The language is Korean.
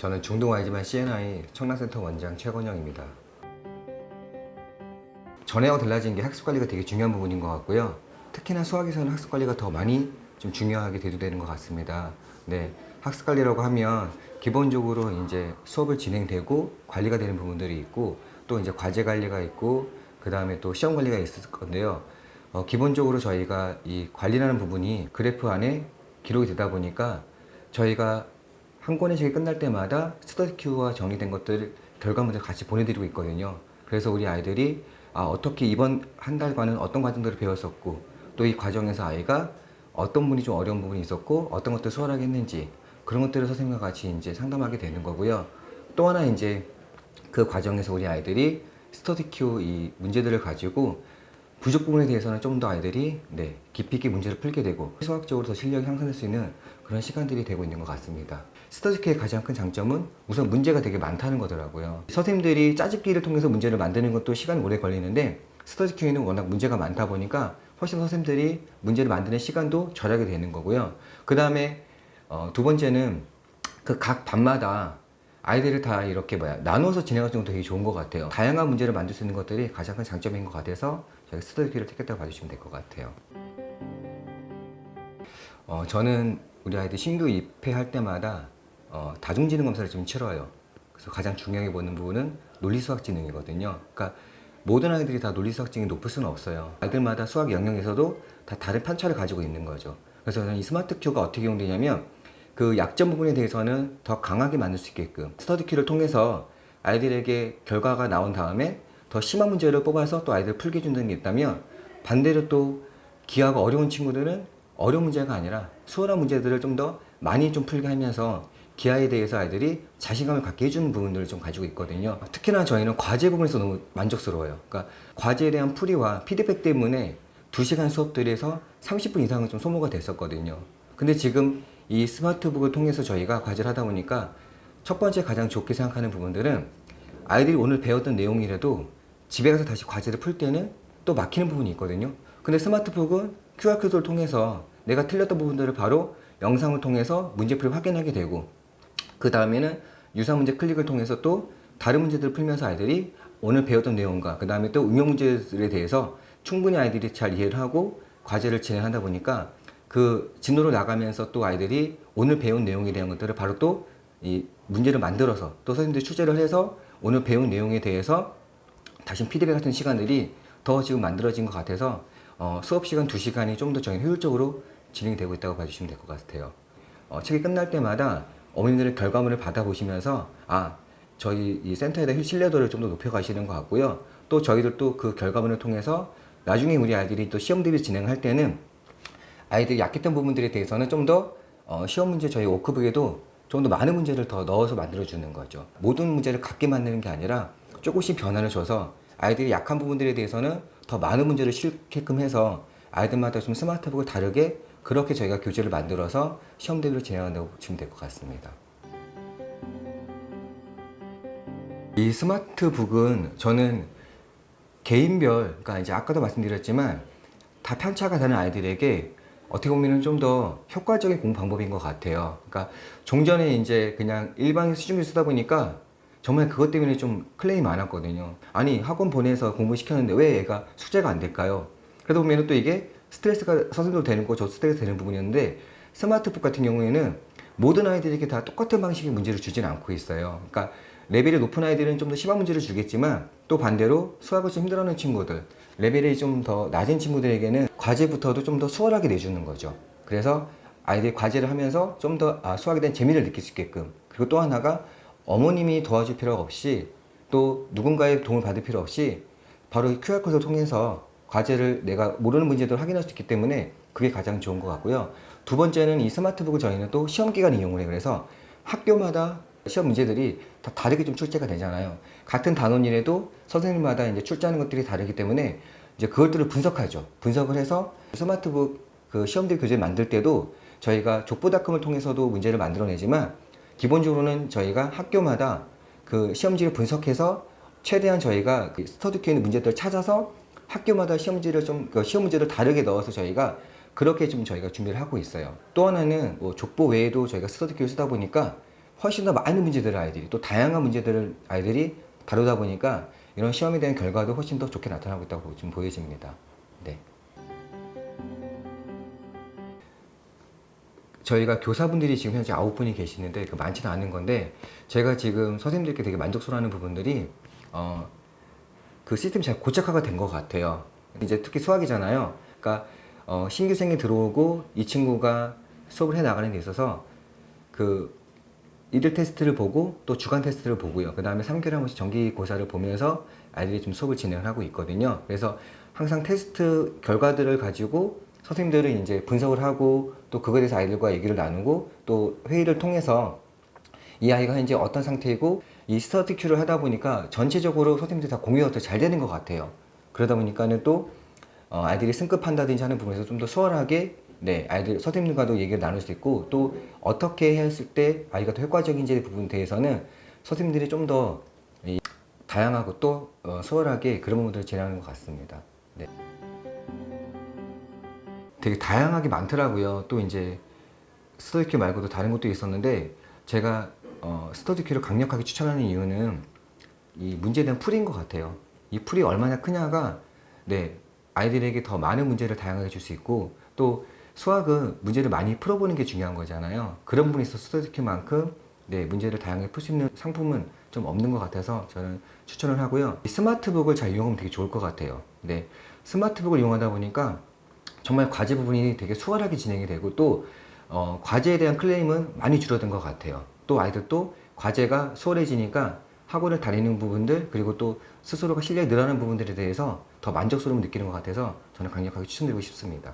저는 중동아이지만 CNI 청라센터 원장 최건영입니다. 전에하고 달라진 게 학습관리가 되게 중요한 부분인 것 같고요. 특히나 수학에서는 학습관리가 더 많이 좀 중요하게 대두되는 것 같습니다. 네, 학습관리라고 하면 기본적으로 이제 수업을 진행되고 관리가 되는 부분들이 있고 또 이제 과제 관리가 있고 그 다음에 또 시험 관리가 있을 건데요. 기본적으로 저희가 이 관리라는 부분이 그래프 안에 기록이 되다 보니까 저희가 한 권의 책이 끝날 때마다 스터디 큐가 정리된 것들 결과물을 같이 보내드리고 있거든요. 그래서 우리 아이들이 어떻게 이번 한 달간은 어떤 과정들을 배웠었고 또 이 과정에서 아이가 어떤 부분이 좀 어려운 부분이 있었고 어떤 것들을 수월하게 했는지 그런 것들을 선생님과 같이 이제 상담하게 되는 거고요. 또 하나 이제 그 과정에서 우리 아이들이 스터디 큐 이 문제들을 가지고 부족 부분에 대해서는 좀 더 아이들이 깊이 있게 문제를 풀게 되고 수학적으로 더 실력이 향상될 수 있는 그런 시간들이 되고 있는 것 같습니다. 스터디큐의 가장 큰 장점은 우선 문제가 되게 많다는 거더라고요. 선생님들이 짜집기를 통해서 문제를 만드는 것도 시간이 오래 걸리는데 스터디큐에는 워낙 문제가 많다 보니까 훨씬 선생님들이 문제를 만드는 시간도 절약이 되는 거고요. 그 다음에 두 번째는 그 각 반마다 아이들을 다 이렇게 나누어서 진행하는 것도 되게 좋은 것 같아요. 다양한 문제를 만들 수 있는 것들이 가장 큰 장점인 것 같아서 저희가 스터디큐를 택했다고 봐주시면 될 것 같아요. 저는 우리 아이들 신규 입회할 때마다 다중지능 검사를 좀 치러요. 그래서 가장 중요하게 보는 부분은 논리수학지능이거든요. 그러니까 모든 아이들이 다 논리수학지능이 높을 수는 없어요. 아이들마다 수학 영역에서도 다 다른 편차를 가지고 있는 거죠. 그래서 저는 이 스마트 큐가 어떻게 이용되냐면 그 약점 부분에 대해서는 더 강하게 만들 수 있게끔 스터디 큐를 통해서 아이들에게 결과가 나온 다음에 더 심한 문제를 뽑아서 또 아이들 풀게 해준다는 게 있다면 반대로 또 기하가 어려운 친구들은 어려운 문제가 아니라 수월한 문제들을 좀 더 많이 좀 풀게 하면서 기하에 대해서 아이들이 자신감을 갖게 해주는 부분들을 좀 가지고 있거든요. 특히나 저희는 과제 부분에서 너무 만족스러워요. 그러니까 과제에 대한 풀이와 피드백 때문에 2시간 수업들에서 30분 이상은 좀 소모가 됐었거든요. 근데 지금 이 스마트북을 통해서 저희가 과제를 하다 보니까 첫 번째 가장 좋게 생각하는 부분들은 아이들이 오늘 배웠던 내용이라도 집에 가서 다시 과제를 풀 때는 또 막히는 부분이 있거든요. 근데 스마트북은 QR코드를 통해서 내가 틀렸던 부분들을 바로 영상을 통해서 문제풀이를 확인하게 되고 그 다음에는 유사 문제 클릭을 통해서 또 다른 문제들을 풀면서 아이들이 오늘 배웠던 내용과 그 다음에 또 응용 문제들에 대해서 충분히 아이들이 잘 이해를 하고 과제를 진행하다 보니까 그 진로로 나가면서 또 아이들이 오늘 배운 내용에 대한 것들을 바로 또 이 문제를 만들어서 또 선생님들이 출제를 해서 오늘 배운 내용에 대해서 다시 피드백 같은 시간들이 더 지금 만들어진 것 같아서 수업 시간 2시간이 좀 더 저희는 효율적으로 진행이 되고 있다고 봐주시면 될 것 같아요. 책이 끝날 때마다 어머님들의 결과물을 받아보시면서 저희 이 센터에 대한 신뢰도를 좀 더 높여가시는 것 같고요. 또 저희들도 그 결과물을 통해서 나중에 우리 아이들이 또 시험 대비 진행할 때는 아이들이 약했던 부분들에 대해서는 좀 더 시험 문제 저희 워크북에도 좀 더 많은 문제를 더 넣어서 만들어주는 거죠. 모든 문제를 같게 만드는 게 아니라 조금씩 변화를 줘서 아이들이 약한 부분들에 대해서는 더 많은 문제를 실게끔 해서 아이들마다 좀 스마트북을 다르게 그렇게 저희가 교재를 만들어서 시험 대비를 진행한다고 보시면 될 것 같습니다. 이 스마트북은 저는 개인별, 그러니까 이제 아까도 말씀드렸지만 다 편차가 다른 아이들에게 어떻게 보면 좀 더 효과적인 공부 방법인 것 같아요. 그러니까 종전에 이제 그냥 일반 수준을 쓰다 보니까 정말 그것 때문에 좀 클레임이 많았거든요. 아니 학원 보내서 공부시켰는데 왜 애가 숙제가 안 될까요? 그러다 보면 또 이게 스트레스가 선생님도 되는 거 저 스트레스 되는 부분이었는데 스마트북 같은 경우에는 모든 아이들에게 다 똑같은 방식의 문제를 주지는 않고 있어요. 그러니까 레벨이 높은 아이들은 좀 더 심한 문제를 주겠지만 또 반대로 수학을 좀 힘들어하는 친구들 레벨이 좀 더 낮은 친구들에게는 과제부터도 좀 더 수월하게 내주는 거죠. 그래서 아이들이 과제를 하면서 좀 더 수학에 대한 재미를 느낄 수 있게끔 그리고 또 하나가 어머님이 도와줄 필요가 없이 또 누군가의 도움을 받을 필요 없이 바로 QR코드를 통해서 과제를 내가 모르는 문제들을 확인할 수 있기 때문에 그게 가장 좋은 것 같고요. 두 번째는 이 스마트북을 저희는 또 시험 기간 이용을 해요. 그래서 학교마다 시험 문제들이 다 다르게 좀 출제가 되잖아요. 같은 단원이라도 선생님마다 이제 출제하는 것들이 다르기 때문에 이제 그것들을 분석하죠. 분석을 해서 스마트북 그 시험대 교재를 만들 때도 저희가 족보닷컴을 통해서도 문제를 만들어내지만 기본적으로는 저희가 학교마다 그 시험지를 분석해서 최대한 저희가 그 스터디큐에 있는 문제들을 찾아서 학교마다 시험지를 시험 문제를 다르게 넣어서 저희가 그렇게 좀 저희가 준비를 하고 있어요. 또 하나는 뭐 족보 외에도 저희가 스터디큐를 쓰다 보니까 훨씬 더 많은 문제들을 아이들이 또 다양한 문제들을 아이들이 다루다 보니까 이런 시험에 대한 결과도 훨씬 더 좋게 나타나고 있다고 좀 보여집니다. 네. 저희가 교사분들이 지금 현재 9분이 계시는데 그 많지는 않은 건데 제가 지금 선생님들께 되게 만족스러워하는 부분들이 그 시스템이 잘 고착화가 된 것 같아요. 이제 특히 수학이잖아요. 그러니까 신규생이 들어오고 이 친구가 수업을 해 나가는 데 있어서 그 이들 테스트를 보고 또 주간 테스트를 보고요. 그 다음에 3개월에 한 번씩 정기고사를 보면서 아이들이 좀 수업을 진행을 하고 있거든요. 그래서 항상 테스트 결과들을 가지고 선생님들은 이제 분석을 하고 또 그거에 대해서 아이들과 얘기를 나누고 또 회의를 통해서 이 아이가 현재 어떤 상태이고 이 스터디 큐를 하다 보니까 전체적으로 선생님들이 다 공유가 더 잘 되는 것 같아요. 그러다 보니까는 또 아이들이 승급한다든지 하는 부분에서 좀 더 수월하게 네, 아이들 선생님과도 얘기를 나눌 수 있고 또 어떻게 했을 때 아이가 더 효과적인지 부분에 대해서는 선생님들이 좀 더 다양하고 또 수월하게 그런 부분들을 진행하는 것 같습니다. 네. 되게 다양하게 많더라고요. 또 이제 스터디큐 말고도 다른 것도 있었는데 제가 스터디큐를 강력하게 추천하는 이유는 이 문제에 대한 풀이인 것 같아요. 이 풀이 얼마나 크냐가 네, 아이들에게 더 많은 문제를 다양하게 줄 수 있고 또 수학은 문제를 많이 풀어보는 게 중요한 거잖아요. 그런 부분에 있어서 스터디큐만큼 네, 문제를 다양하게 풀 수 있는 상품은 좀 없는 것 같아서 저는 추천을 하고요. 이 스마트북을 잘 이용하면 되게 좋을 것 같아요. 네, 스마트북을 이용하다 보니까 정말 과제 부분이 되게 수월하게 진행이 되고 또 과제에 대한 클레임은 많이 줄어든 것 같아요. 또 아이들도 과제가 수월해지니까 학원을 다니는 부분들 그리고 또 스스로가 실력이 늘어나는 부분들에 대해서 더 만족스러움을 느끼는 것 같아서 저는 강력하게 추천드리고 싶습니다.